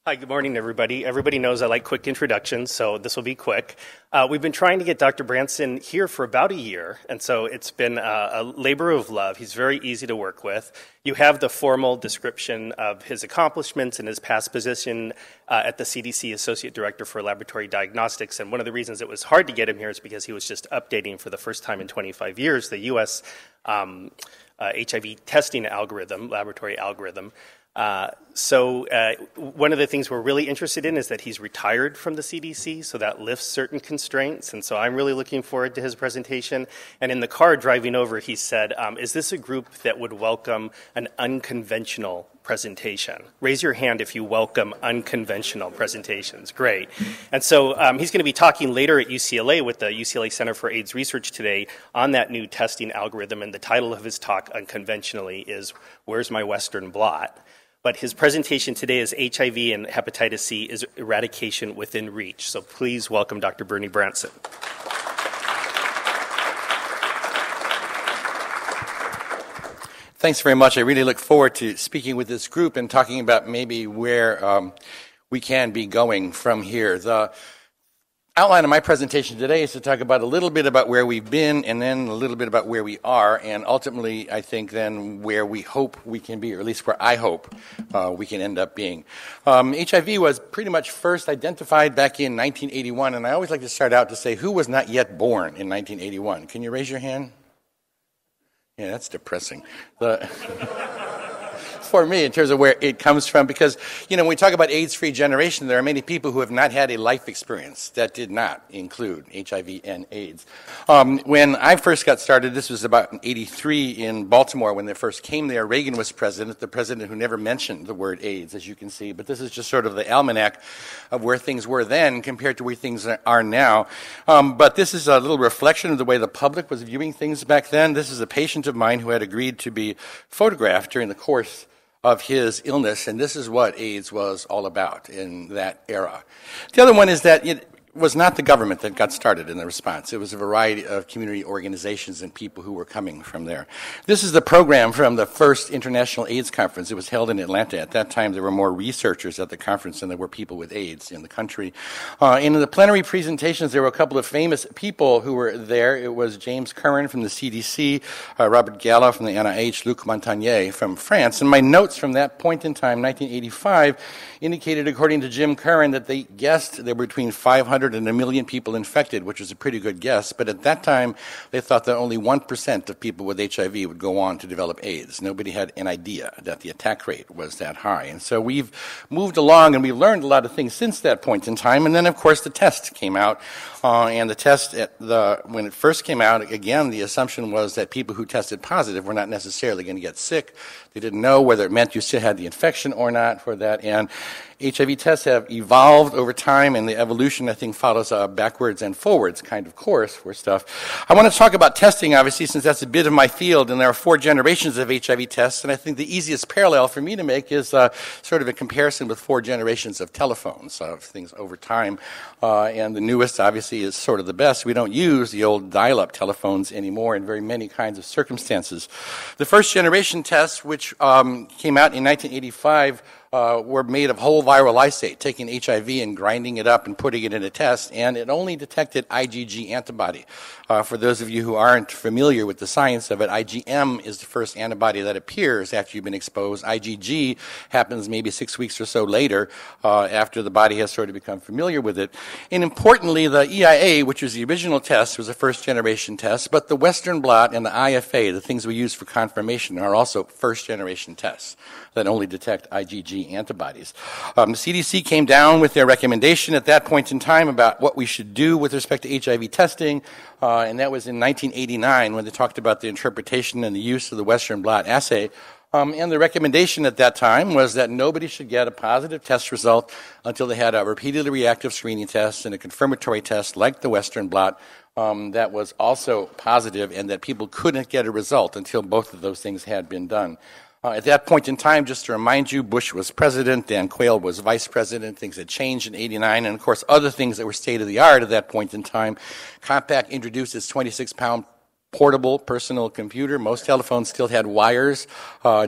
Hi, good morning, everybody. Everybody knows I like quick introductions, so this will be quick. We've been trying to get Dr. Branson here for about a year, and so it's been a labor of love. He's very easy to work with. You have the formal description of his accomplishments and his past position at the CDC Associate Director for Laboratory Diagnostics, and one of the reasons it was hard to get him here is because he was just updating for the first time in 25 years the U.S. HIV testing algorithm, laboratory algorithm. So one of the things we're really interested in is that he's retired from the CDC, so that lifts certain constraints, and so I'm really looking forward to his presentation. And in the car driving over, he said, is this a group that would welcome an unconventional presentation? Raise your hand if you welcome unconventional presentations. Great. And so he's going to be talking later at UCLA with the UCLA Center for AIDS Research today on that new testing algorithm, and the title of his talk, Unconventionally, is Where's My Western Blot? But his presentation today is HIV and Hepatitis C is eradication within reach. So please welcome Dr. Bernie Branson. Thanks very much. I really look forward to speaking with this group and talking about maybe where we can be going from here. The outline of my presentation today is to talk about a little bit about where we've been and then a little bit about where we are, and ultimately I think then where we hope we can be, or at least where I hope we can end up being. HIV was pretty much first identified back in 1981, and I always like to start out to say who was not yet born in 1981. Can you raise your hand? Yeah, that's depressing. For me, in terms of where it comes from, because, you know, when we talk about AIDS-free generation, there are many people who have not had a life experience that did not include HIV and AIDS. When I first got started, this was about in '83 in Baltimore when they first came there. Reagan was president, the president who never mentioned the word AIDS, as you can see, but this is just sort of the almanac of where things were then compared to where things are now. But this is a little reflection of the way the public was viewing things back then. This is a patient of mine who had agreed to be photographed during the course of his illness, and this is what AIDS was all about in that era. The other one is that it was not the government that got started in the response. It was a variety of community organizations and people who were coming from there. This is the program from the first International AIDS Conference. It was held in Atlanta. At that time, there were more researchers at the conference than there were people with AIDS in the country. In the plenary presentations, there were a couple of famous people who were there. It was James Curran from the CDC, Robert Gallo from the NIH, Luc Montagnier from France. And my notes from that point in time, 1985, indicated, according to Jim Curran, that they guessed there were between 500 and 1 million people infected, which was a pretty good guess. But at that time, they thought that only 1% of people with HIV would go on to develop AIDS. Nobody had an idea that the attack rate was that high. And so we've moved along, and we've learned a lot of things since that point in time. And then, of course, the test came out. And the test, when it first came out, again, the assumption was that people who tested positive were not necessarily going to get sick. They didn't know whether it meant you still had the infection or not for that. And HIV tests have evolved over time, and the evolution, I think, follows a backwards and forwards kind of course for stuff. I want to talk about testing, obviously, since that's a bit of my field, and there are 4 generations of HIV tests, and I think the easiest parallel for me to make is sort of a comparison with 4 generations of telephones, of things over time. And the newest, obviously, is sort of the best. We don't use the old dial-up telephones anymore in very many kinds of circumstances. The first generation tests, which came out in 1985, were made of whole viral lysate, taking HIV and grinding it up and putting it in a test, and it only detected IgG antibody. For those of you who aren't familiar with the science of it, IgM is the first antibody that appears after you've been exposed. IgG happens maybe 6 weeks or so later after the body has sort of become familiar with it. And importantly, the EIA, which was the original test, was a first-generation test, but the Western blot and the IFA, the things we use for confirmation, are also first-generation tests that only detect IgG antibodies. The CDC came down with their recommendation at that point in time about what we should do with respect to HIV testing, and that was in 1989 when they talked about the interpretation and the use of the Western blot assay. And the recommendation at that time was that nobody should get a positive test result until they had a repeatedly reactive screening test and a confirmatory test like the Western blot that was also positive, and that people couldn't get a result until both of those things had been done. At that point in time, just to remind you, Bush was president, Dan Quayle was vice president. Things had changed in '89, and of course other things that were state-of-the-art at that point in time. Compact introduced its 26-pound portable personal computer. Most telephones still had wires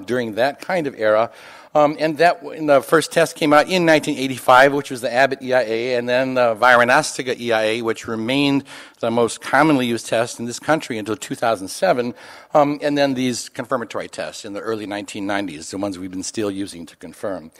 during that kind of era. And the first test came out in 1985, which was the Abbott EIA, and then the Viranostica EIA, which remained the most commonly used test in this country until 2007, and then these confirmatory tests in the early 1990s, the ones we've been still using to confirm.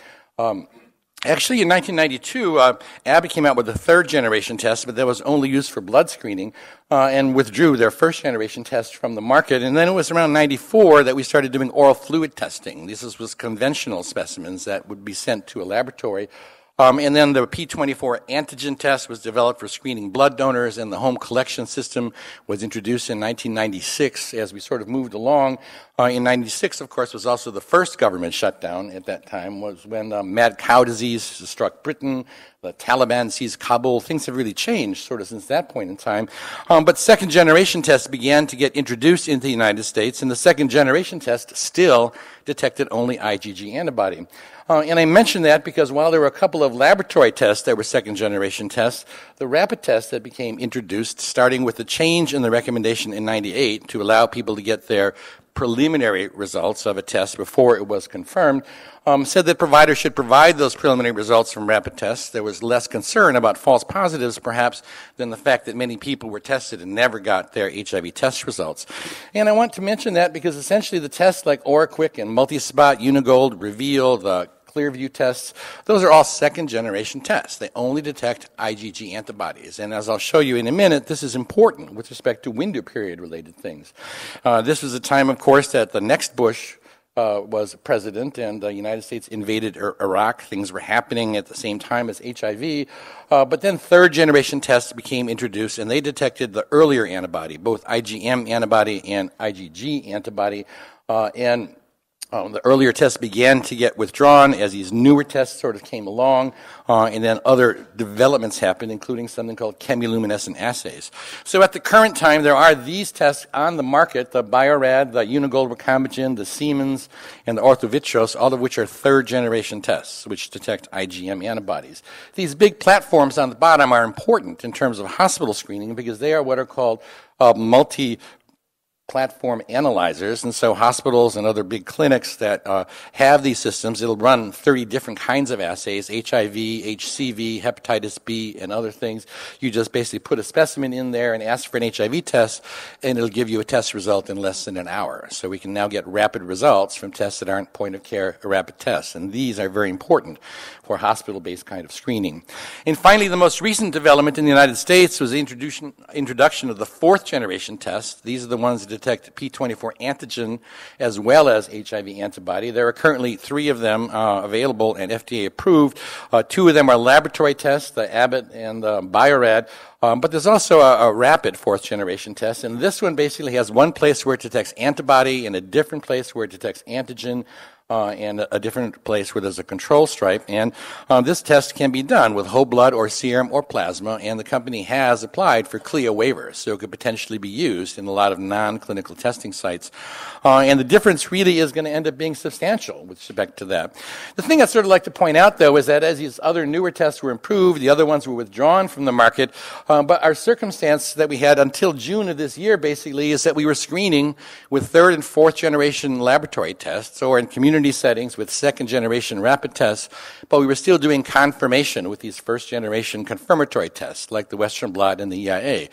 Actually, in 1992, Abbott came out with a third-generation test, but that was only used for blood screening, and withdrew their first-generation test from the market. And then it was around 94 that we started doing oral fluid testing. This was conventional specimens that would be sent to a laboratory. And then the P24 antigen test was developed for screening blood donors, and the home collection system was introduced in 1996 as we sort of moved along. In 96, of course, was also the first government shutdown at that time, was when mad cow disease struck Britain, the Taliban seized Kabul. Things have really changed sort of since that point in time. But second-generation tests began to get introduced into the United States, and the second-generation test still detected only IgG antibody. And I mention that because while there were a couple of laboratory tests that were second-generation tests, the rapid test that became introduced, starting with the change in the recommendation in 98 to allow people to get their preliminary results of a test before it was confirmed, said that providers should provide those preliminary results from rapid tests. There was less concern about false positives, perhaps, than the fact that many people were tested and never got their HIV test results. And I want to mention that because essentially the tests like OraQuick and Multispot, Unigold, Reveal, the Clearview tests, those are all second-generation tests. They only detect IgG antibodies. And as I'll show you in a minute, this is important with respect to window period-related things. This was a time, of course, that the next Bush was president and the United States invaded Iraq. Things were happening at the same time as HIV. But then third-generation tests became introduced, and they detected the earlier antibody, both IgM antibody and IgG antibody. The earlier tests began to get withdrawn as these newer tests sort of came along, and then other developments happened, including something called chemiluminescent assays. So at the current time, there are these tests on the market, the Biorad, the Unigold Recombigin, the Siemens, and the Orthovitros, all of which are third-generation tests, which detect IgM antibodies. These big platforms on the bottom are important in terms of hospital screening because they are what are called multi-platform analyzers, and so hospitals and other big clinics that have these systems, it'll run 30 different kinds of assays, HIV, HCV, hepatitis B, and other things. You just basically put a specimen in there and ask for an HIV test, and it'll give you a test result in less than an hour. So we can now get rapid results from tests that aren't point-of-care rapid tests, and these are very important for hospital-based kind of screening. And finally, the most recent development in the United States was the introduction of the fourth-generation test. These are the ones that detect P24 antigen as well as HIV antibody. There are currently 3 of them available and FDA approved. 2 of them are laboratory tests, the Abbott and the Biorad. But there's also a rapid fourth-generation test, and this one basically has one place where it detects antibody and a different place where it detects antigen, and a different place where there's a control stripe. And this test can be done with whole blood or serum or plasma, and the company has applied for CLIA waivers, so it could potentially be used in a lot of non-clinical testing sites. And the difference really is going to end up being substantial with respect to that. The thing I'd sort of like to point out, though, is that as these other newer tests were improved, the other ones were withdrawn from the market, but our circumstance that we had until June of this year, basically, is that we were screening with third- and fourth-generation laboratory tests, or in community settings with second-generation rapid tests, but we were still doing confirmation with these first-generation confirmatory tests, like the Western blot and the EIA.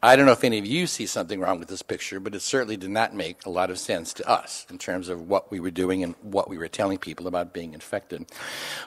I don't know if any of you see something wrong with this picture, but it certainly did not make a lot of sense to us in terms of what we were doing and what we were telling people about being infected.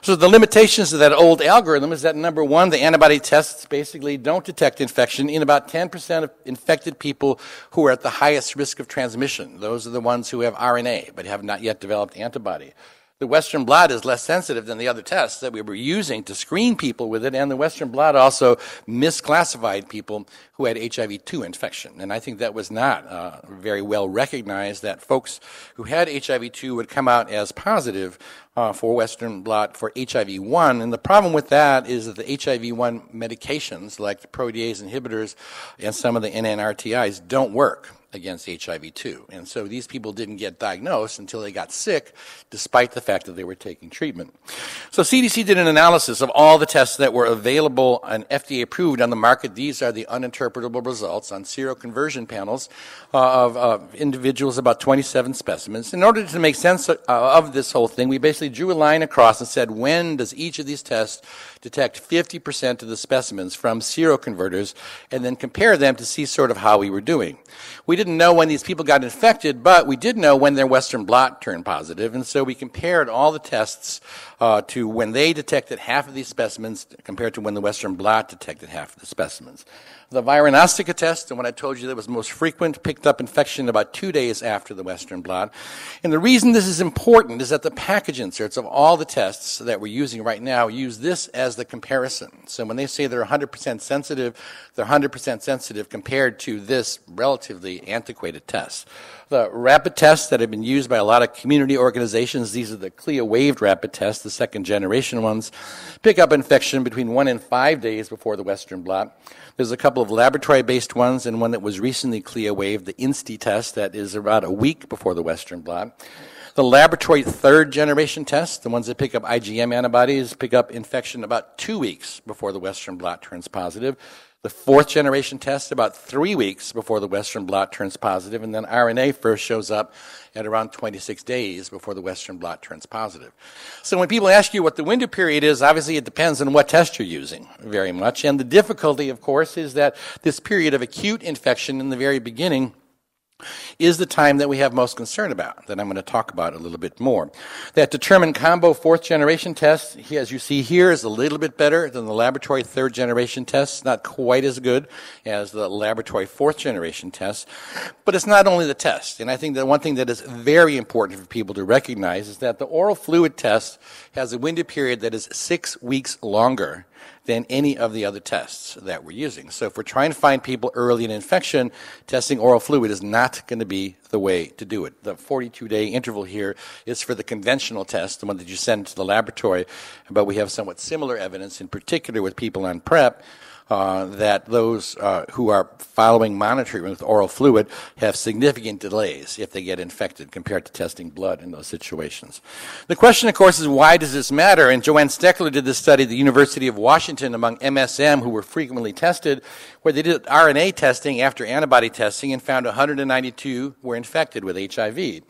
So the limitations of that old algorithm is that, number one, the antibody tests basically don't detect infection in about 10% of infected people who are at the highest risk of transmission. Those are the ones who have RNA but have not yet developed antibody. The Western blot is less sensitive than the other tests that we were using to screen people with it, and the Western blot also misclassified people who had HIV-2 infection. And I think that was not very well recognized, that folks who had HIV-2 would come out as positive for Western blot for HIV-1. And the problem with that is that the HIV-1 medications, like the protease inhibitors and some of the NNRTIs, don't work. against HIV-2. And so these people didn't get diagnosed until they got sick, despite the fact that they were taking treatment. So CDC did an analysis of all the tests that were available and FDA approved on the market. These are the uninterpretable results on seroconversion panels of individuals, about 27 specimens. In order to make sense of this whole thing, we basically drew a line across and said, when does each of these tests detect 50% of the specimens from seroconverters, and then compare them to see sort of how we were doing. We didn't know when these people got infected, but we did know when their Western blot turned positive, and so we compared all the tests to when they detected half of these specimens compared to when the Western blot detected half of the specimens. The Viranostica test, the one I told you that was most frequent, picked up infection about 2 days after the Western blot. And the reason this is important is that the package inserts of all the tests that we're using right now use this as the comparison. So when they say they're 100% sensitive, they're 100% sensitive compared to this relatively antiquated test. The rapid tests that have been used by a lot of community organizations, these are the CLIA waived rapid tests, the second generation ones, pick up infection between 1 and 5 days before the Western blot. There's a couple of laboratory-based ones and one that was recently CLIA waived, the INSTI test, that is about a week before the Western blot. The laboratory third generation tests, the ones that pick up IgM antibodies, pick up infection about 2 weeks before the Western blot turns positive. The fourth generation test about 3 weeks before the Western blot turns positive, and then RNA first shows up at around 26 days before the Western blot turns positive. So when people ask you what the window period is, obviously it depends on what test you're using very much. And the difficulty, of course, is that this period of acute infection in the very beginning is the time that we have most concern about, that I'm going to talk about a little bit more. That determined combo fourth generation test, as you see here, is a little bit better than the laboratory third generation test, not quite as good as the laboratory fourth generation test, but it's not only the test. And I think that one thing that is very important for people to recognize is that the oral fluid test has a window period that is 6 weeks longer than any of the other tests that we're using. So if we're trying to find people early in infection, testing oral fluid is not going to be the way to do it. The 42-day interval here is for the conventional test, the one that you send to the laboratory, but we have somewhat similar evidence, in particular with people on PrEP, that those who are following monitoring with oral fluid have significant delays if they get infected compared to testing blood in those situations. The question, of course, is why does this matter? And Joanne Steckler did this study at the University of Washington among MSM who were frequently tested, where they did RNA testing after antibody testing and found 192 were infected with HIV.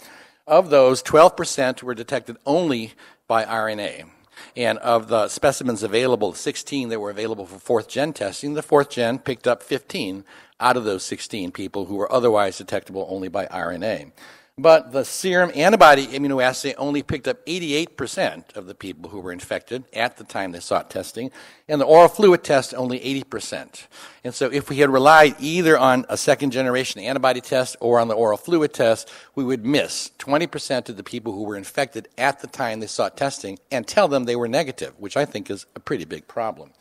Of those, 12% were detected only by RNA. And of the specimens available, 16 that were available for fourth gen testing, the fourth gen picked up 15 out of those 16 people who were otherwise detectable only by RNA. But the serum antibody immunoassay only picked up 88% of the people who were infected at the time they sought testing, and the oral fluid test only 80%. And so if we had relied either on a second generation antibody test or on the oral fluid test, we would miss 20% of the people who were infected at the time they sought testing and tell them they were negative, which I think is a pretty big problem.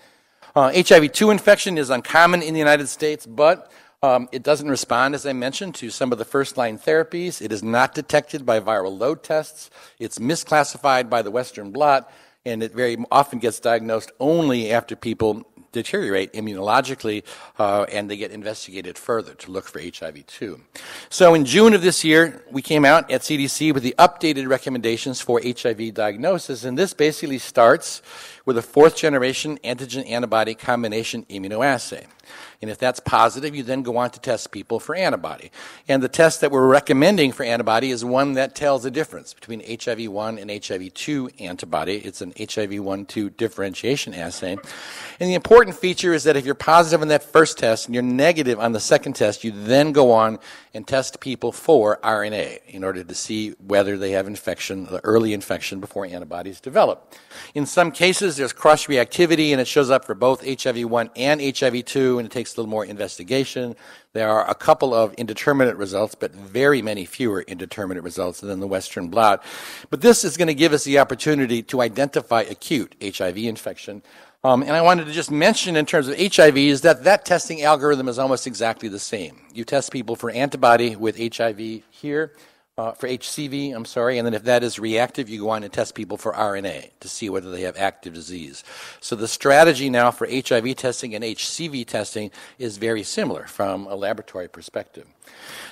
HIV-2 infection is uncommon in the United States, but it doesn't respond, as I mentioned, to some of the first-line therapies. It is not detected by viral load tests. It's misclassified by the Western blot, and it very often gets diagnosed only after people deteriorate immunologically and they get investigated further to look for HIV-2. So in June of this year, we came out at CDC with the updated recommendations for HIV diagnosis, and this basically starts with a fourth-generation antigen-antibody combination immunoassay. And if that's positive, you then go on to test people for antibody. And the test that we're recommending for antibody is one that tells the difference between HIV-1 and HIV-2 antibody. It's an HIV-1-2 differentiation assay. And the important feature is that if you're positive on that first test and you're negative on the second test, you then go on and test people for RNA in order to see whether they have infection, the early infection, before antibodies develop. In some cases, there's cross-reactivity, and it shows up for both HIV-1 and HIV-2, and it takes a little more investigation. There are a couple of indeterminate results, but very many fewer indeterminate results than the Western blot. But this is going to give us the opportunity to identify acute HIV infection. And I wanted to just mention in terms of HIV is that that testing algorithm is almost exactly the same. You test people for antibody with HIV here, for HCV, and then if that is reactive, you go on and test people for RNA to see whether they have active disease. So the strategy now for HIV testing and HCV testing is very similar from a laboratory perspective.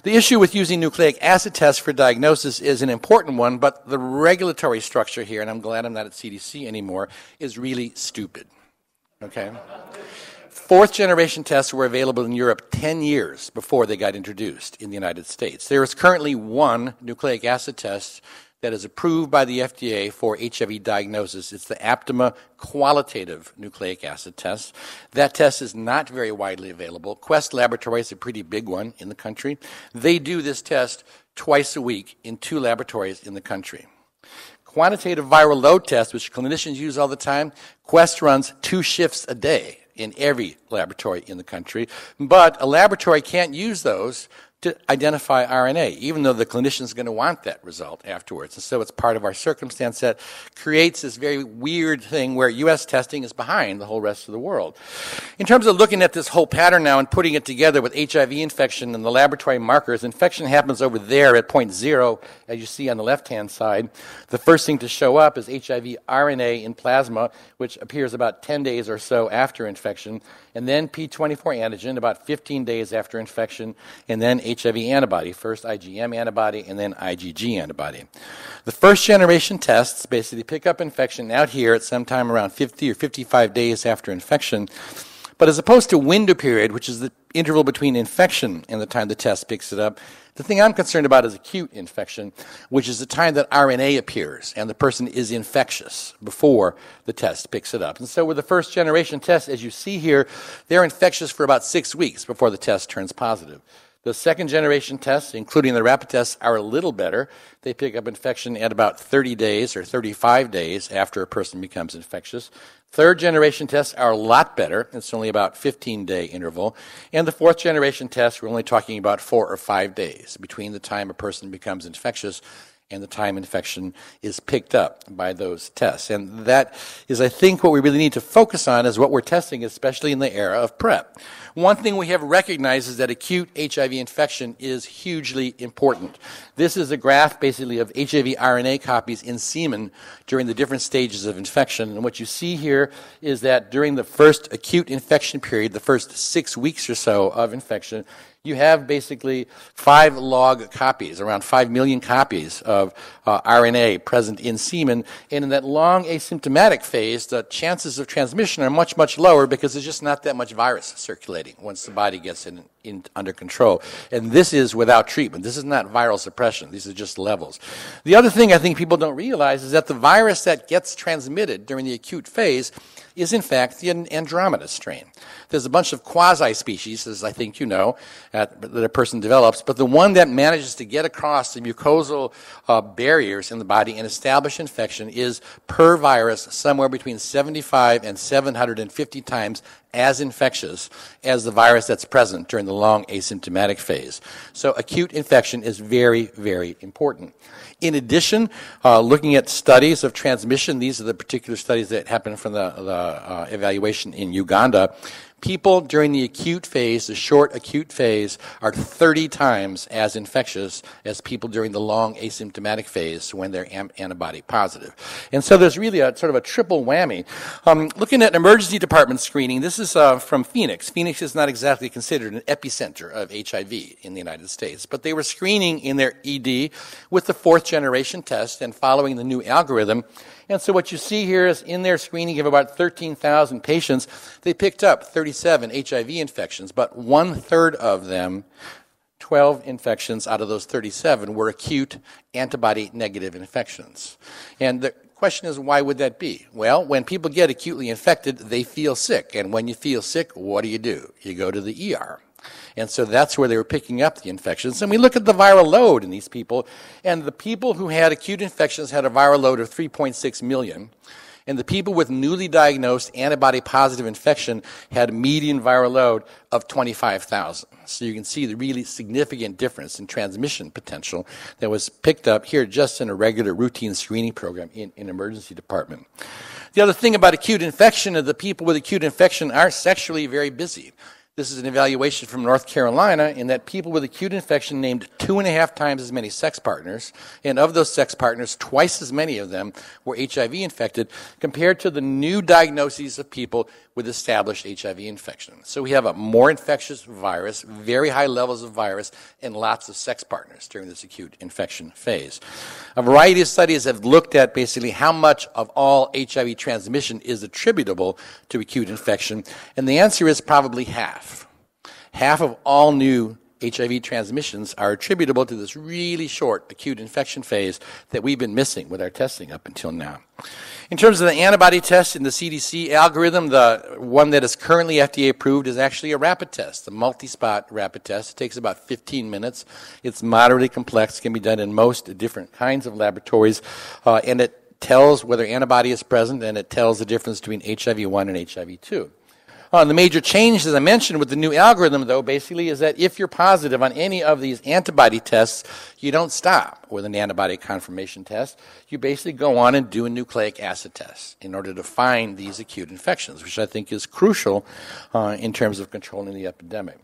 The issue with using nucleic acid tests for diagnosis is an important one, but the regulatory structure here, and I'm glad I'm not at CDC anymore, is really stupid. Okay? Fourth-generation tests were available in Europe 10 years before they got introduced in the United States. There is currently one nucleic acid test that is approved by the FDA for HIV diagnosis. It's the APTIMA qualitative nucleic acid test. That test is not very widely available. Quest Laboratories is a pretty big one in the country. They do this test twice a week in 2 laboratories in the country. Quantitative viral load test, which clinicians use all the time, Quest runs 2 shifts a day in every laboratory in the country, but a laboratory can't use those to identify RNA, even though the clinician is going to want that result afterwards. And so it's part of our circumstance that creates this very weird thing where U.S. testing is behind the whole rest of the world. In terms of looking at this whole pattern now and putting it together with HIV infection and the laboratory markers, infection happens over there at point 0, as you see on the left-hand side. The first thing to show up is HIV RNA in plasma, which appears about 10 days or so after infection, and then P24 antigen about 15 days after infection, and then HIV antibody, first IgM antibody and then IgG antibody. The first generation tests basically pick up infection out here at sometime around 50 or 55 days after infection. But as opposed to window period, which is the interval between infection and the time the test picks it up, the thing I'm concerned about is acute infection, which is the time that RNA appears and the person is infectious before the test picks it up. And so with the first generation test, as you see here, they're infectious for about 6 weeks before the test turns positive. The second generation tests, including the rapid tests, are a little better. They pick up infection at about 30 days or 35 days after a person becomes infectious. Third generation tests are a lot better. It's only about 15-day interval. And the fourth generation tests, we're only talking about 4 or 5 days between the time a person becomes infectious and the time infection is picked up by those tests. And that is, I think, what we really need to focus on is what we're testing, especially in the era of PrEP. One thing we have recognized is that acute HIV infection is hugely important. This is a graph, basically, of HIV RNA copies in semen during the different stages of infection. And what you see here is that during the first acute infection period, the first 6 weeks or so of infection, you have basically 5 log copies, around 5 million copies of RNA present in semen. And in that long asymptomatic phase, the chances of transmission are much, much lower because there's just not that much virus circulating once the body gets under control. And this is without treatment. This is not viral suppression. These are just levels. The other thing I think people don't realize is that the virus that gets transmitted during the acute phase is in fact the Andromeda strain. There's a bunch of quasi-species, as I think you know, that a person develops, but the one that manages to get across the mucosal barriers in the body and establish infection is per virus somewhere between 75 and 750 times as infectious as the virus that's present during the long asymptomatic phase. So acute infection is very, very important. In addition, looking at studies of transmission, these are the particular studies that happened from the evaluation in Uganda. People during the acute phase, the short acute phase, are 30 times as infectious as people during the long asymptomatic phase when they're antibody positive. And so there's really a sort of a triple whammy. Looking at emergency department screening, this is from Phoenix. Phoenix is not exactly considered an epicenter of HIV in the United States, but they were screening in their ED with the fourth generation test and following the new algorithm. And so what you see here is in their screening of about 13,000 patients, they picked up 37 HIV infections, but 1/3 of them, 12 infections out of those 37, were acute antibody-negative infections. And the question is, why would that be? Well, when people get acutely infected, they feel sick. And when you feel sick, what do? You go to the ER. And so that's where they were picking up the infections. And we look at the viral load in these people, and the people who had acute infections had a viral load of 3.6 million. And the people with newly diagnosed antibody-positive infection had a median viral load of 25,000. So you can see the really significant difference in transmission potential that was picked up here just in a regular routine screening program in an emergency department. The other thing about acute infection is the people with acute infection are sexually very busy. This is an evaluation from North Carolina in that people with acute infection named 2.5 times as many sex partners, and of those sex partners, twice as many of them were HIV infected compared to the new diagnoses of people with established HIV infection. So we have a more infectious virus, very high levels of virus, and lots of sex partners during this acute infection phase. A variety of studies have looked at basically how much of all HIV transmission is attributable to acute infection, and the answer is probably half. Half of all new HIV transmissions are attributable to this really short acute infection phase that we've been missing with our testing up until now. In terms of the antibody test in the CDC algorithm, the one that is currently FDA approved is actually a rapid test, a multi-spot rapid test. It takes about 15 minutes. It's moderately complex, can be done in most different kinds of laboratories, and it tells whether antibody is present, and it tells the difference between HIV-1 and HIV-2. The major change, as I mentioned, with the new algorithm, though, basically is that if you're positive on any of these antibody tests, you don't stop with an antibody confirmation test. You basically go on and do a nucleic acid test in order to find these acute infections, which I think is crucial in terms of controlling the epidemic.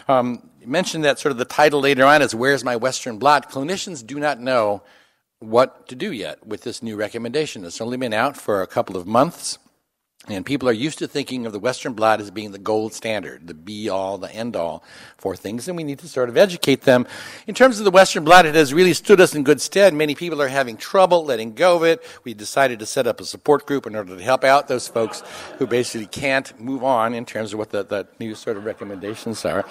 You mentioned that sort of the title later on is Where's My Western Blot? Clinicians do not know what to do yet with this new recommendation. It's only been out for a couple of months. And people are used to thinking of the Western blot as being the gold standard, the be-all, the end-all for things, and we need to sort of educate them. In terms of the Western blot, it has really stood us in good stead. Many people are having trouble letting go of it. We decided to set up a support group in order to help out those folks who basically can't move on in terms of what the new sort of recommendations are.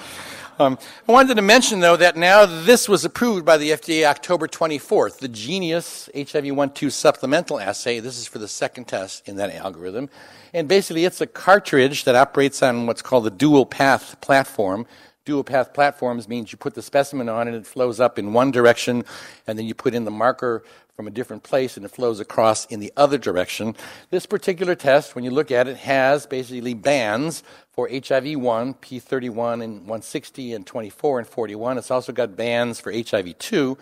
I wanted to mention, though, that now this was approved by the FDA October 24th, the Genius HIV-1/2 supplemental assay. This is for the second test in that algorithm. And basically, it's a cartridge that operates on what's called the dual path platform. Dual path platforms means you put the specimen on and it flows up in one direction, and then you put in the marker from a different place and it flows across in the other direction. This particular test, when you look at it, has basically bands for HIV-1, P31 and 160 and 24 and 41. It's also got bands for HIV-2.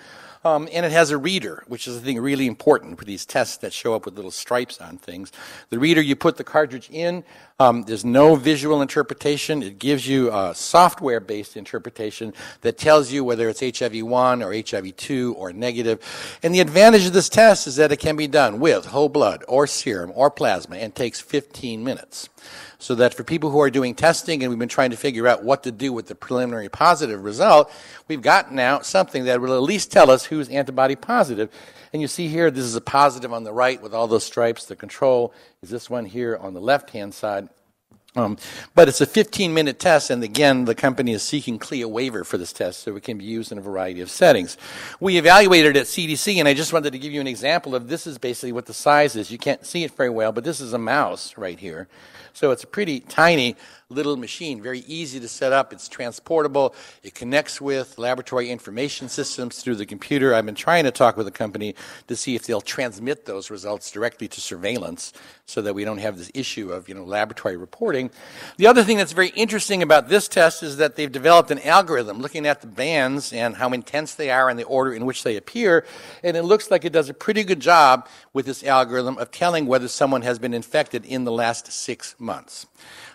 And it has a reader, which is, I think, really important for these tests that show up with little stripes on things. The reader, you put the cartridge in. There's no visual interpretation. It gives you a software-based interpretation that tells you whether it's HIV-1 or HIV-2 or negative. And the advantage of this test is that it can be done with whole blood or serum or plasma and takes 15 minutes. So that for people who are doing testing and we've been trying to figure out what to do with the preliminary positive result, we've got now something that will at least tell us who's antibody positive. And you see here, this is a positive on the right with all those stripes. The control is this one here on the left-hand side. But it's a 15-minute test, and again, the company is seeking CLIA waiver for this test, so it can be used in a variety of settings. We evaluated it at CDC, and I just wanted to give you an example of this is basically what the size is. You can't see it very well, but this is a mouse right here. So it's a pretty tiny little machine, very easy to set up. It's transportable. It connects with laboratory information systems through the computer. I've been trying to talk with the company to see if they'll transmit those results directly to surveillance so that we don't have this issue of, laboratory reporting. The other thing that's very interesting about this test is that they've developed an algorithm looking at the bands and how intense they are and the order in which they appear, and it looks like it does a pretty good job with this algorithm of telling whether someone has been infected in the last 6 months.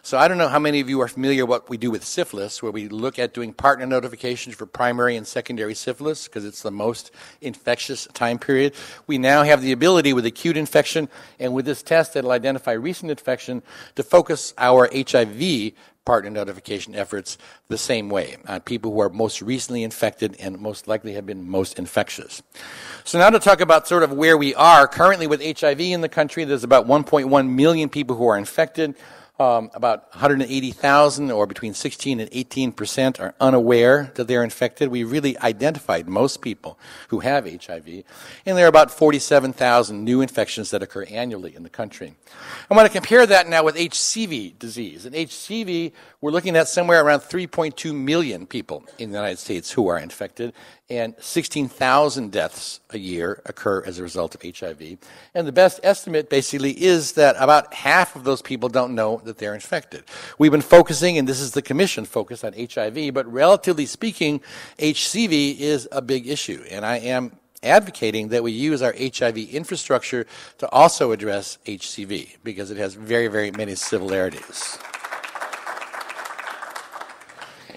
So I don't know how many of you are familiar with what we do with syphilis, where we look at doing partner notifications for primary and secondary syphilis because it's the most infectious time period. We now have the ability with acute infection and with this test that will identify recent infection to focus our HIV partner notification efforts the same way on people who are most recently infected and most likely have been most infectious. So now to talk about sort of where we are currently with HIV in the country. There's about 1.1 million people who are infected. About 180,000, or between 16 and 18%, are unaware that they're infected. We really identified most people who have HIV, and there are about 47,000 new infections that occur annually in the country. I want to compare that now with HCV disease. In HCV, we're looking at somewhere around 3.2 million people in the United States who are infected, and 16,000 deaths a year occur as a result of HIV. And the best estimate basically is that about half of those people don't know that they're infected. We've been focusing, and this is the commission focus on HIV, but relatively speaking, HCV is a big issue. And I am advocating that we use our HIV infrastructure to also address HCV, because it has very, very many similarities.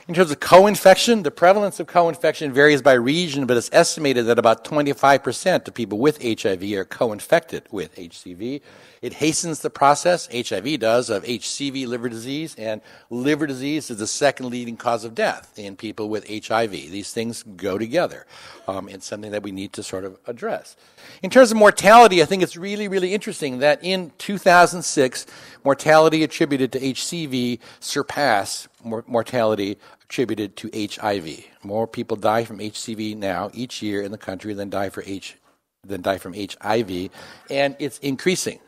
In terms of co-infection, the prevalence of co-infection varies by region, but it's estimated that about 25% of people with HIV are co-infected with HCV. It hastens the process, HIV does, of HCV liver disease, and liver disease is the second leading cause of death in people with HIV. These things go together. It's something that we need to sort of address. In terms of mortality, I think it's really, really interesting that in 2006, mortality attributed to HCV surpassed mortality attributed to HIV. More people die from HCV now each year in the country than die from HIV, and it's increasing.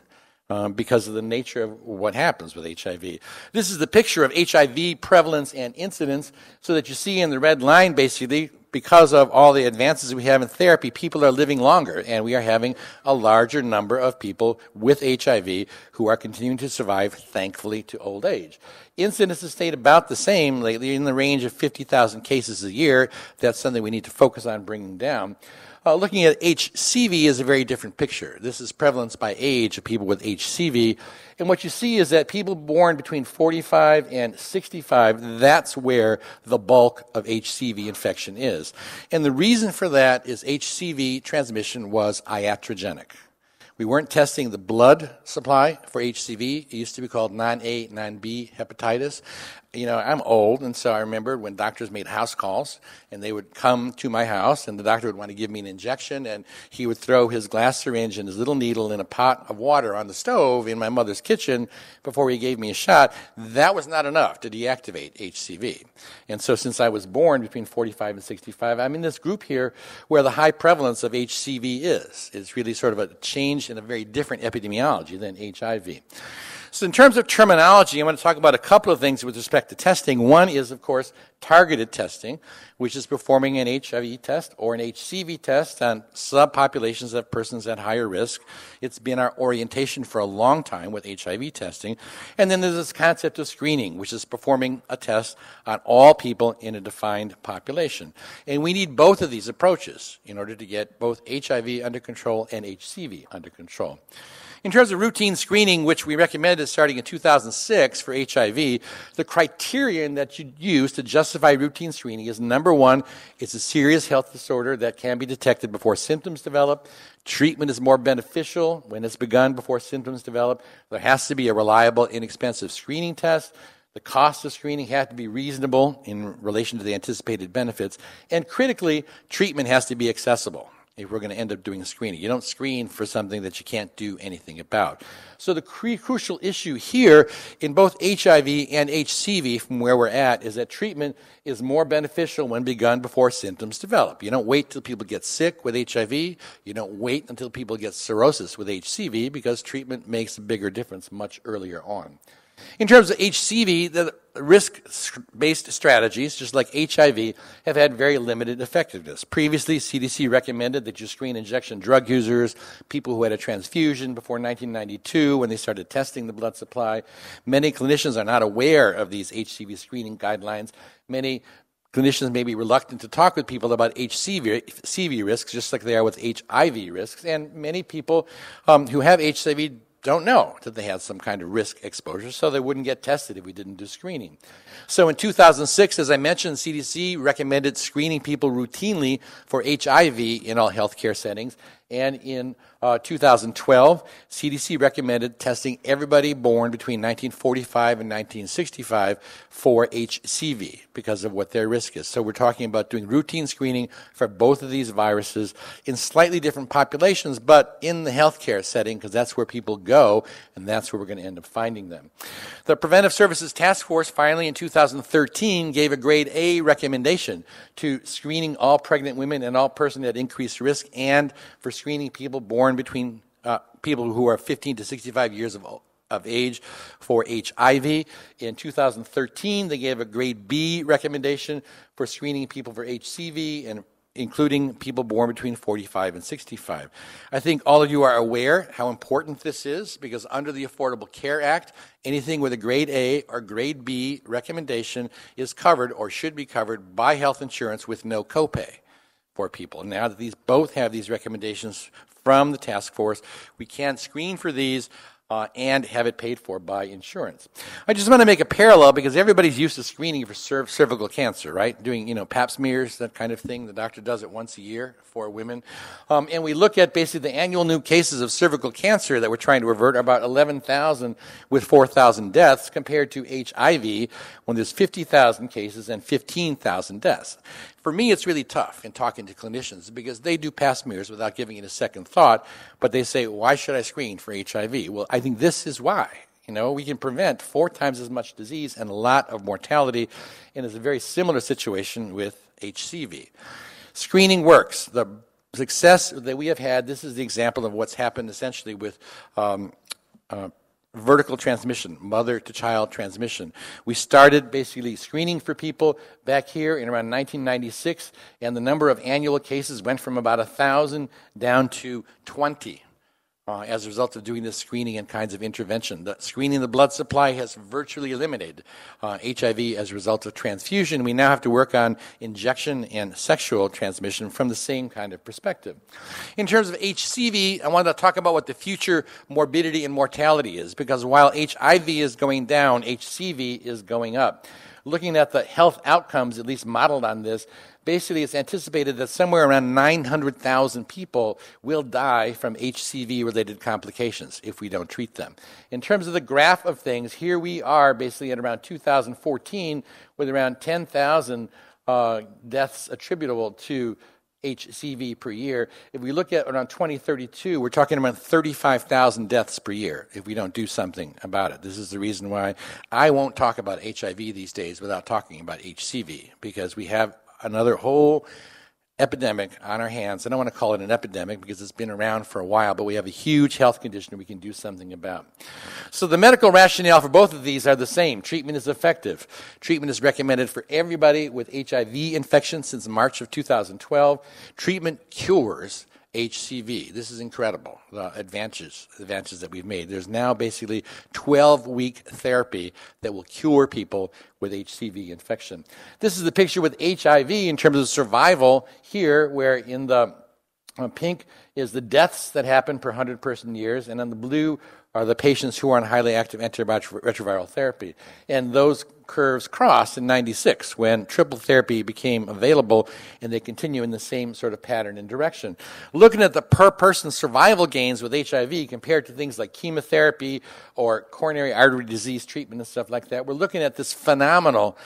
Because of the nature of what happens with HIV. This is the picture of HIV prevalence and incidence, so that you see in the red line, basically, because of all the advances we have in therapy, people are living longer, and we are having a larger number of people with HIV who are continuing to survive, thankfully, to old age. Incidence has stayed about the same lately, in the range of 50,000 cases a year. That's something we need to focus on bringing down. Looking at HCV is a very different picture. This is prevalence by age of people with HCV. And what you see is that people born between 45 and 65, that's where the bulk of HCV infection is. And the reason for that is HCV transmission was iatrogenic. We weren't testing the blood supply for HCV. It used to be called non-A, non-B hepatitis. You know, I'm old, and so I remember when doctors made house calls, and they would come to my house, and the doctor would want to give me an injection, and he would throw his glass syringe and his little needle in a pot of water on the stove in my mother's kitchen before he gave me a shot. That was not enough to deactivate HCV. And so since I was born between 45 and 65, I'm in this group here where the high prevalence of HCV is. It's really sort of a change in a very different epidemiology than HIV. So in terms of terminology, I'm going to talk about a couple of things with respect to testing. One is, of course, targeted testing, which is performing an HIV test or an HCV test on subpopulations of persons at higher risk. It's been our orientation for a long time with HIV testing. And then there's this concept of screening, which is performing a test on all people in a defined population. And we need both of these approaches in order to get both HIV under control and HCV under control. In terms of routine screening, which we recommended starting in 2006 for HIV, the criterion that you use to justify routine screening is, number one, it's a serious health disorder that can be detected before symptoms develop. Treatment is more beneficial when it's begun before symptoms develop. There has to be a reliable, inexpensive screening test. The cost of screening has to be reasonable in relation to the anticipated benefits. And critically, treatment has to be accessible if we're going to end up doing screening. You don't screen for something that you can't do anything about. So the crucial issue here in both HIV and HCV from where we're at is that treatment is more beneficial when begun before symptoms develop. You don't wait till people get sick with HIV. You don't wait until people get cirrhosis with HCV, because treatment makes a bigger difference much earlier on. In terms of HCV, the risk-based strategies, just like HIV, have had very limited effectiveness. Previously, CDC recommended that you screen injection drug users, people who had a transfusion before 1992 when they started testing the blood supply. Many clinicians are not aware of these HCV screening guidelines. Many clinicians may be reluctant to talk with people about HCV risks, just like they are with HIV risks. And many people who have HIV don't know that they had some kind of risk exposure, so they wouldn't get tested if we didn't do screening. So in 2006, as I mentioned, CDC recommended screening people routinely for HIV in all healthcare settings. And in 2012, CDC recommended testing everybody born between 1945 and 1965 for HCV because of what their risk is. So we're talking about doing routine screening for both of these viruses in slightly different populations, but in the healthcare setting, because that's where people go, and that's where we're going to end up finding them. The Preventive Services Task Force finally in 2013 gave a grade A recommendation to screening all pregnant women and all persons at increased risk, and for screening people born between people who are 15 to 65 years of age for HIV. In 2013, they gave a grade B recommendation for screening people for HCV, and including people born between 45 and 65. I think all of you are aware how important this is, because under the Affordable Care Act, anything with a grade A or grade B recommendation is covered or should be covered by health insurance with no copay for people. Now that these both have these recommendations from the task force, we can screen for these and have it paid for by insurance. I just want to make a parallel because everybody's used to screening for cervical cancer, right? Doing, pap smears, that kind of thing. The doctor does it once a year for women. And we look at basically the annual new cases of cervical cancer that we're trying to avert, about 11,000 with 4,000 deaths, compared to HIV when there's 50,000 cases and 15,000 deaths. For me, it's really tough in talking to clinicians because they do pap smears without giving it a second thought, but they say, why should I screen for HIV? Well, I think this is why. We can prevent 4 times as much disease and a lot of mortality, and it's a very similar situation with HCV. Screening works. The success that we have had, this is the example of what's happened essentially with vertical transmission, mother-to-child transmission. We started basically screening for people back here in around 1996, and the number of annual cases went from about 1,000 down to 20 as a result of doing this screening and kinds of intervention. The screening the blood supply has virtually eliminated HIV as a result of transfusion. We now have to work on injection and sexual transmission from the same kind of perspective. In terms of HCV, I wanted to talk about what the future morbidity and mortality is, because while HIV is going down, HCV is going up. Looking at the health outcomes, at least modeled on this, basically it's anticipated that somewhere around 900,000 people will die from HCV-related complications if we don't treat them. In terms of the graph of things, here we are basically at around 2014 with around 10,000 deaths attributable to HCV per year. If we look at around 2032, we're talking about 35,000 deaths per year if we don't do something about it. This is the reason why I won't talk about HIV these days without talking about HCV, because we have another whole epidemic on our hands. I don't want to call it an epidemic because it's been around for a while, but we have a huge health condition we can do something about. So the medical rationale for both of these are the same. Treatment is effective. Treatment is recommended for everybody with HIV infection since March of 2012. Treatment cures HCV. This is incredible, the advances that we've made. There's now basically 12-week therapy that will cure people with HCV infection. This is the picture with HIV in terms of survival here, where in the pink is the deaths that happen per 100 person years, and on the blue are the patients who are on highly active antiretroviral therapy. And those curves crossed in 96 when triple therapy became available, and they continue in the same sort of pattern and direction. Looking at the per person survival gains with HIV compared to things like chemotherapy or coronary artery disease treatment and stuff like that, we're looking at this phenomenal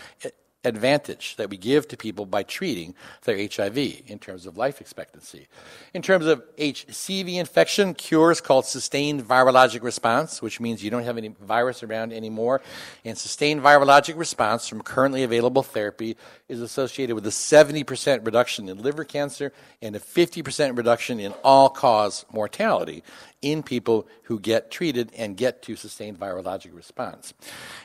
advantage that we give to people by treating their HIV in terms of life expectancy. In terms of HCV infection, cures called sustained virologic response, which means you don't have any virus around anymore. And sustained virologic response from currently available therapy is associated with a 70% reduction in liver cancer and a 50% reduction in all-cause mortality in people who get treated and get to sustained virologic response.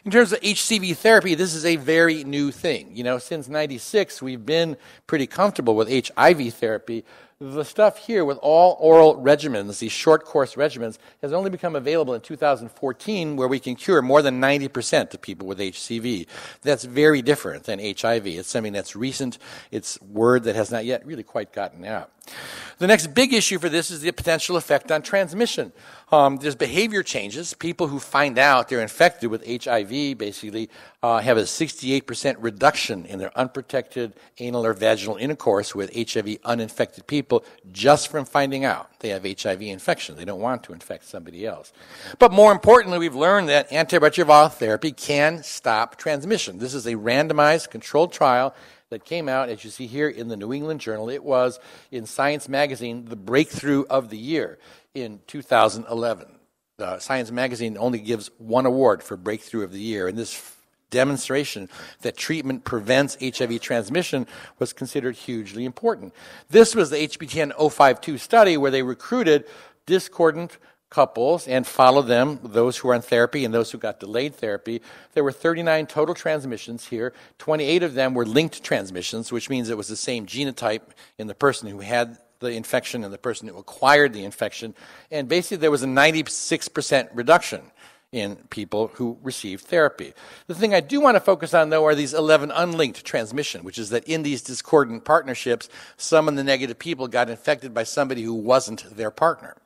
In terms of HCV therapy, this is a very new thing. Since 96, we've been pretty comfortable with HIV therapy. The stuff here with all oral regimens, these short course regimens, has only become available in 2014, where we can cure more than 90% of people with HCV. That's very different than HIV. It's something that's recent. It's word that has not yet really quite gotten out. The next big issue for this is the potential effect on transmission. There's behavior changes. People who find out they're infected with HIV basically have a 68% reduction in their unprotected anal or vaginal intercourse with HIV uninfected people just from finding out they have HIV infection. They don't want to infect somebody else. But more importantly, we've learned that antiretroviral therapy can stop transmission. This is a randomized controlled trial that came out, as you see here, in the New England Journal. It was in Science Magazine, the breakthrough of the year in 2011. Science Magazine only gives one award for breakthrough of the year, and this demonstration that treatment prevents HIV transmission was considered hugely important. This was the HPTN 052 study where they recruited discordant couples and followed them, those who were on therapy and those who got delayed therapy. There were 39 total transmissions here. 28 of them were linked transmissions, which means it was the same genotype in the person who had the infection and the person who acquired the infection. And basically there was a 96% reduction in people who received therapy. The thing I do want to focus on, though, are these 11 unlinked transmission, which is that in these discordant partnerships, some of the negative people got infected by somebody who wasn't their partner.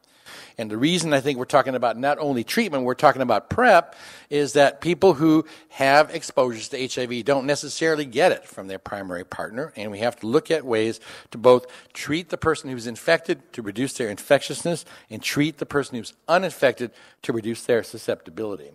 And the reason I think we're talking about not only treatment, we're talking about PrEP, is that people who have exposures to HIV don't necessarily get it from their primary partner, and we have to look at ways to both treat the person who's infected to reduce their infectiousness and treat the person who's uninfected to reduce their susceptibility.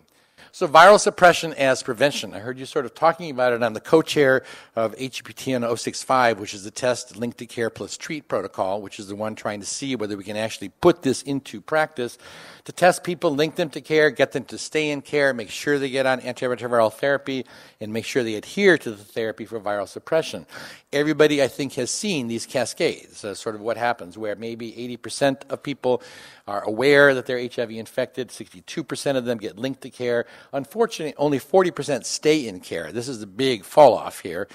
So viral suppression as prevention. I heard you sort of talking about it. I'm the co-chair of HPTN 065, which is the test linked to care plus treat protocol, which is the one trying to see whether we can actually put this into practice to test people, link them to care, get them to stay in care, make sure they get on antiretroviral therapy, and make sure they adhere to the therapy for viral suppression. Everybody, I think, has seen these cascades, sort of what happens, where maybe 80% of people are aware that they're HIV infected, 62% of them get linked to care. Unfortunately, only 40% stay in care. This is the big fall-off here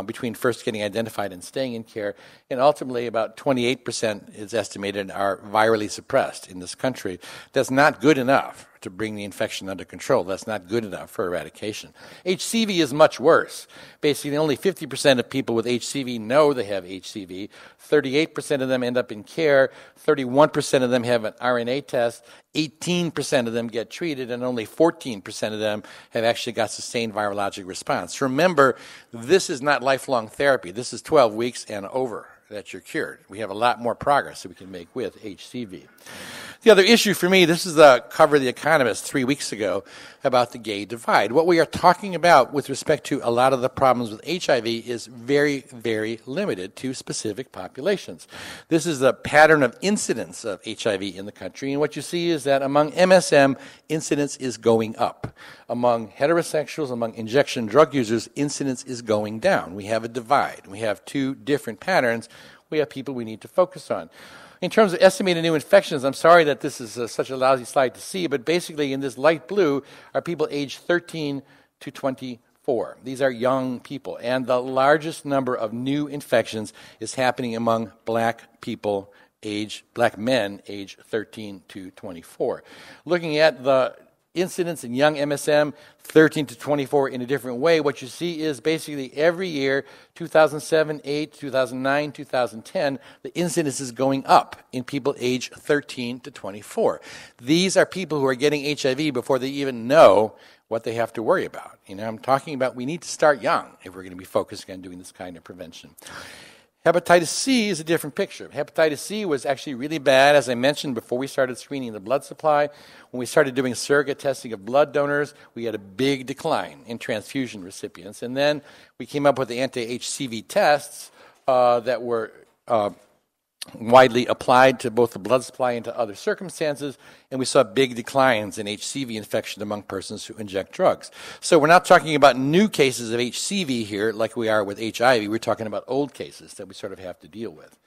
between first getting identified and staying in care. And ultimately, about 28% is estimated are virally suppressed in this country. That's not good enough to bring the infection under control. That's not good enough for eradication. HCV is much worse. Basically, only 50% of people with HCV know they have HCV. 38% of them end up in care. 31% of them have an RNA test. 18% of them get treated, and only 14% of them have actually got sustained virologic response. Remember, this is not lifelong therapy. This is 12 weeks and over that you're cured. We have a lot more progress that we can make with HCV. The other issue for me, this is the cover of The Economist 3 weeks ago about the gay divide. What we are talking about with respect to a lot of the problems with HIV is very, very limited to specific populations. This is the pattern of incidence of HIV in the country, and what you see is that among MSM, incidence is going up. Among heterosexuals, among injection drug users, incidence is going down. We have a divide. We have two different patterns. We have people we need to focus on. In terms of estimated new infections, I'm sorry that this is such a lousy slide to see, but basically in this light blue are people aged 13 to 24. These are young people, and the largest number of new infections is happening among black people, black men aged 13 to 24. Looking at the incidence in young MSM, 13 to 24 in a different way, what you see is basically every year, 2007, 8, 2009, 2010, the incidence is going up in people aged 13 to 24. These are people who are getting HIV before they even know what they have to worry about. You know, I'm talking about we need to start young if we're going to be focusing on doing this kind of prevention. Hepatitis C is a different picture. Hepatitis C was actually really bad, as I mentioned, before we started screening the blood supply. When we started doing surrogate testing of blood donors, we had a big decline in transfusion recipients. And then we came up with the anti-HCV tests that were widely applied to both the blood supply and to other circumstances, and we saw big declines in HCV infection among persons who inject drugs. So we're not talking about new cases of HCV here like we are with HIV. We're talking about old cases that we sort of have to deal with.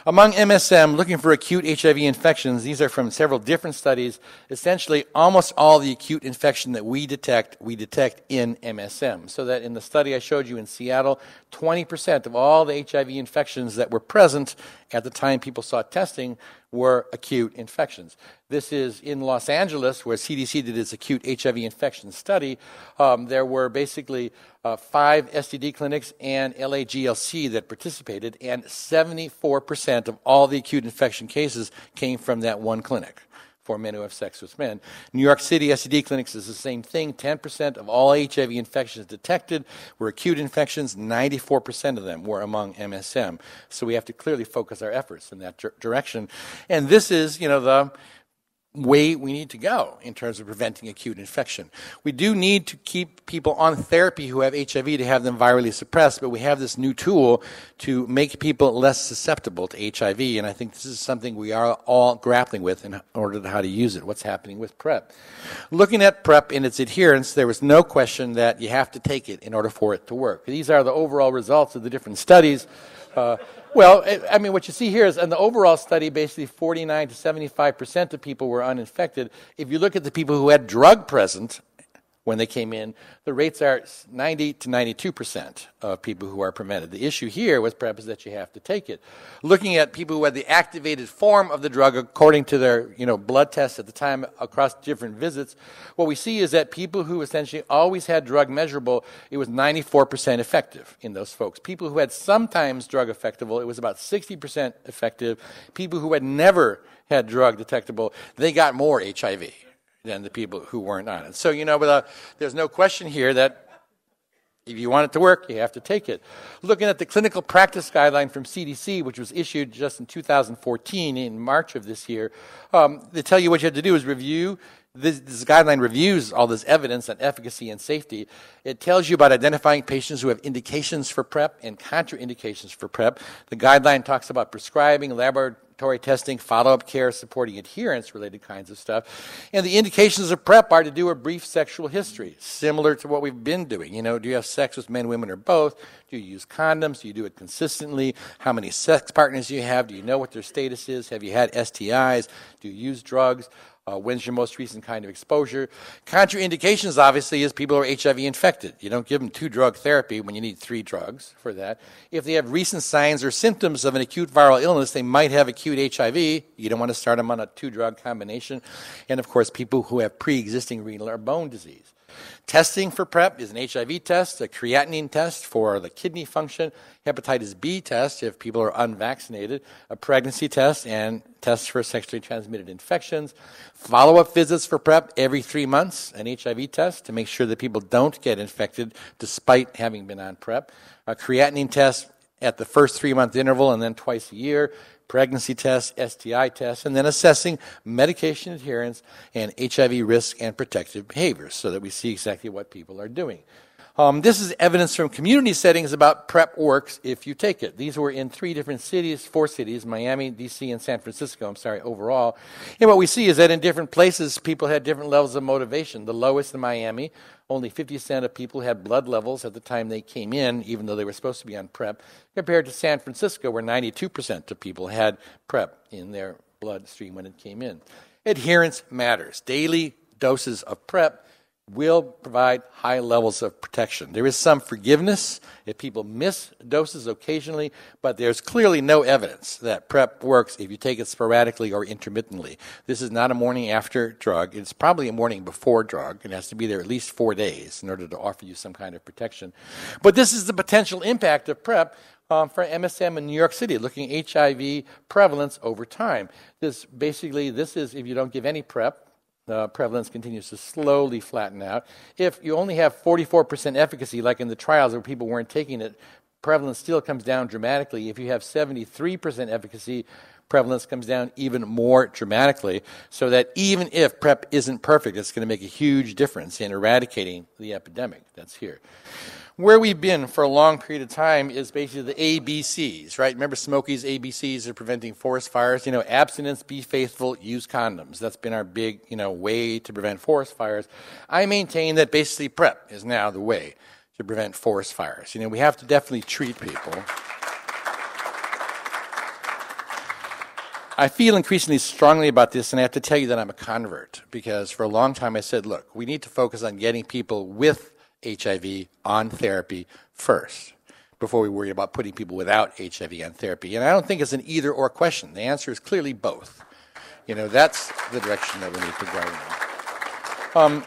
Among MSM, looking for acute HIV infections, these are from several different studies. Essentially, almost all the acute infection that we detect in MSM. So that in the study I showed you in Seattle, 20% of all the HIV infections that were present at the time people saw testing were acute infections. This is in Los Angeles, where CDC did its acute HIV infection study. There were basically 5 STD clinics and LAGLC that participated, and 74% of all the acute infection cases came from that one clinic for men who have sex with men. New York City STD clinics is the same thing. 10% of all HIV infections detected were acute infections. 94% of them were among MSM. So we have to clearly focus our efforts in that direction. And this is, you know, the way we need to go in terms of preventing acute infection. We do need to keep people on therapy who have HIV to have them virally suppressed, but we have this new tool to make people less susceptible to HIV, and I think this is something we are all grappling with in order to how to use it. What's happening with PrEP? Looking at PrEP and its adherence, there was no question that you have to take it in order for it to work. These are the overall results of the different studies. Well, I mean, what you see here is in the overall study, basically 49 to 75% of people were uninfected. If you look at the people who had drug present, when they came in. The rates are 90 to 92% of people who are prevented. The issue here with PrEP is that you have to take it. Looking at people who had the activated form of the drug according to their blood tests at the time across different visits, what we see is that people who essentially always had drug measurable, it was 94% effective in those folks. People who had sometimes drug effectable, it was about 60% effective. People who had never had drug detectable, they got more HIV than the people who weren't on it. So, there's no question here that if you want it to work, you have to take it. Looking at the clinical practice guideline from CDC, which was issued just in 2014, in March of this year, they tell you what you have to do is review. This guideline reviews all this evidence on efficacy and safety. It tells you about identifying patients who have indications for PrEP and contraindications for PrEP. The guideline talks about prescribing, laboratory testing, follow-up care, supporting adherence-related kinds of stuff. And the indications of PrEP are to do a brief sexual history, similar to what we've been doing. Do you have sex with men, women, or both? Do you use condoms? Do you do it consistently? How many sex partners do you have? Do you know what their status is? Have you had STIs? Do you use drugs? When's your most recent kind of exposure? Contraindications, obviously, is people who are HIV infected. You don't give them 2-drug therapy when you need 3 drugs for that. If they have recent signs or symptoms of an acute viral illness, they might have acute HIV. You don't want to start them on a 2-drug combination. And, of course, people who have pre-existing renal or bone disease. Testing for PrEP is an HIV test, a creatinine test for the kidney function, hepatitis B test if people are unvaccinated, a pregnancy test, and tests for sexually transmitted infections. Follow-up visits for PrEP every 3 months, an HIV test to make sure that people don't get infected despite having been on PrEP. A creatinine test at the first 3-month interval and then twice a year. Pregnancy tests, STI tests, and then assessing medication adherence and HIV risk and protective behaviors so that we see exactly what people are doing. This is evidence from community settings about PrEP works if you take it. These were in 4 cities, Miami, D.C., and San Francisco, overall. And what we see is that in different places, people had different levels of motivation. The lowest in Miami, only 50% of people had blood levels at the time they came in, even though they were supposed to be on PrEP, compared to San Francisco, where 92% of people had PrEP in their bloodstream when it came in. Adherence matters. Daily doses of PrEP will provide high levels of protection. There is some forgiveness if people miss doses occasionally, but there's clearly no evidence that PrEP works if you take it sporadically or intermittently. This is not a morning after drug. It's probably a morning before drug. It has to be there at least 4 days in order to offer you some kind of protection. But this is the potential impact of PrEP for MSM in New York City, looking at HIV prevalence over time. This is if you don't give any PrEP, the prevalence continues to slowly flatten out. If you only have 44% efficacy, like in the trials where people weren't taking it, prevalence still comes down dramatically. If you have 73% efficacy, prevalence comes down even more dramatically, so that even if PrEP isn't perfect, it's going to make a huge difference in eradicating the epidemic that's here. Where we've been for a long period of time is basically the ABCs, right? Remember Smokey's ABCs are preventing forest fires? Abstinence, be faithful, use condoms. That's been our big, way to prevent forest fires. I maintain that basically PrEP is now the way to prevent forest fires. We have to definitely treat people. I feel increasingly strongly about this, and I have to tell you that I'm a convert, because for a long time I said, look, we need to focus on getting people with HIV on therapy first before we worry about putting people without HIV on therapy. And I don't think it's an either-or question. The answer is clearly both. That's the direction that we need to go in.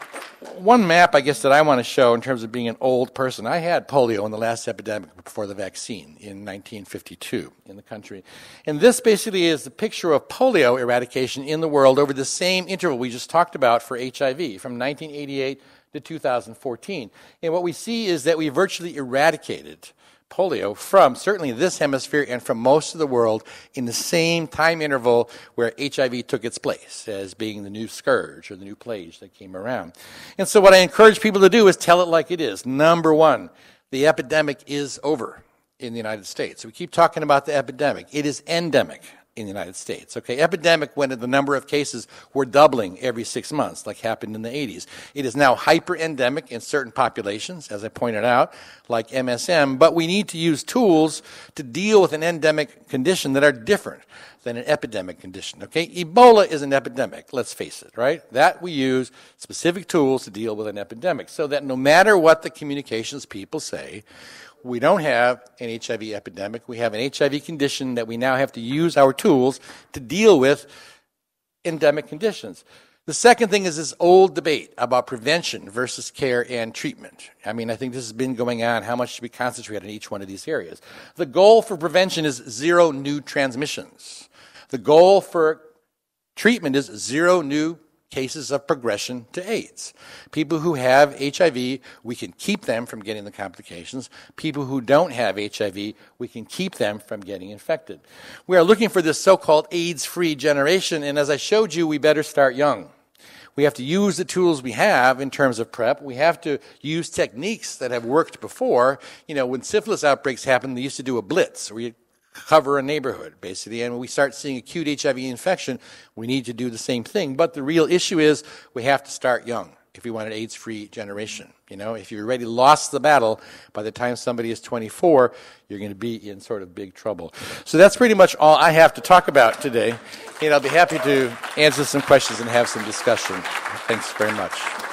One map, I guess, that I want to show in terms of being an old person. I had polio in the last epidemic before the vaccine in 1952 in the country. And this basically is the picture of polio eradication in the world over the same interval we just talked about for HIV from 1988 to 2014. And what we see is that we virtually eradicated polio from certainly this hemisphere and from most of the world in the same time interval where HIV took its place as being the new scourge or the new plague that came around. And so what I encourage people to do is tell it like it is. Number one, the epidemic is over in the United States. We keep talking about the epidemic. It is endemic in the United States. Okay, epidemic when the number of cases were doubling every 6 months, like happened in the 80s. It is now hyper-endemic in certain populations, as I pointed out, like MSM, but we need to use tools to deal with an endemic condition that are different than an epidemic condition. Okay, Ebola is an epidemic, let's face it, right? That we use specific tools to deal with an epidemic so that no matter what the communications people say, we don't have an HIV epidemic. We have an HIV condition that we now have to use our tools to deal with endemic conditions. The second thing is this old debate about prevention versus care and treatment. I mean, I think this has been going on. How much should we concentrate on each one of these areas? The goal for prevention is 0 new transmissions. The goal for treatment is 0 new cases of progression to AIDS. People who have HIV, we can keep them from getting the complications. People who don't have HIV, we can keep them from getting infected. We are looking for this so-called AIDS-free generation, and as I showed you, we better start young. We have to use the tools we have in terms of PrEP. We have to use techniques that have worked before. You know, when syphilis outbreaks happened, they used to do a blitz, where you cover a neighborhood, basically. And when we start seeing acute HIV infection, we need to do the same thing. But the real issue is we have to start young if we want an AIDS-free generation. You know, if you already lost the battle, by the time somebody is 24, you're going to be in sort of big trouble. So that's pretty much all I have to talk about today. And I'll be happy to answer some questions and have some discussion. Thanks very much.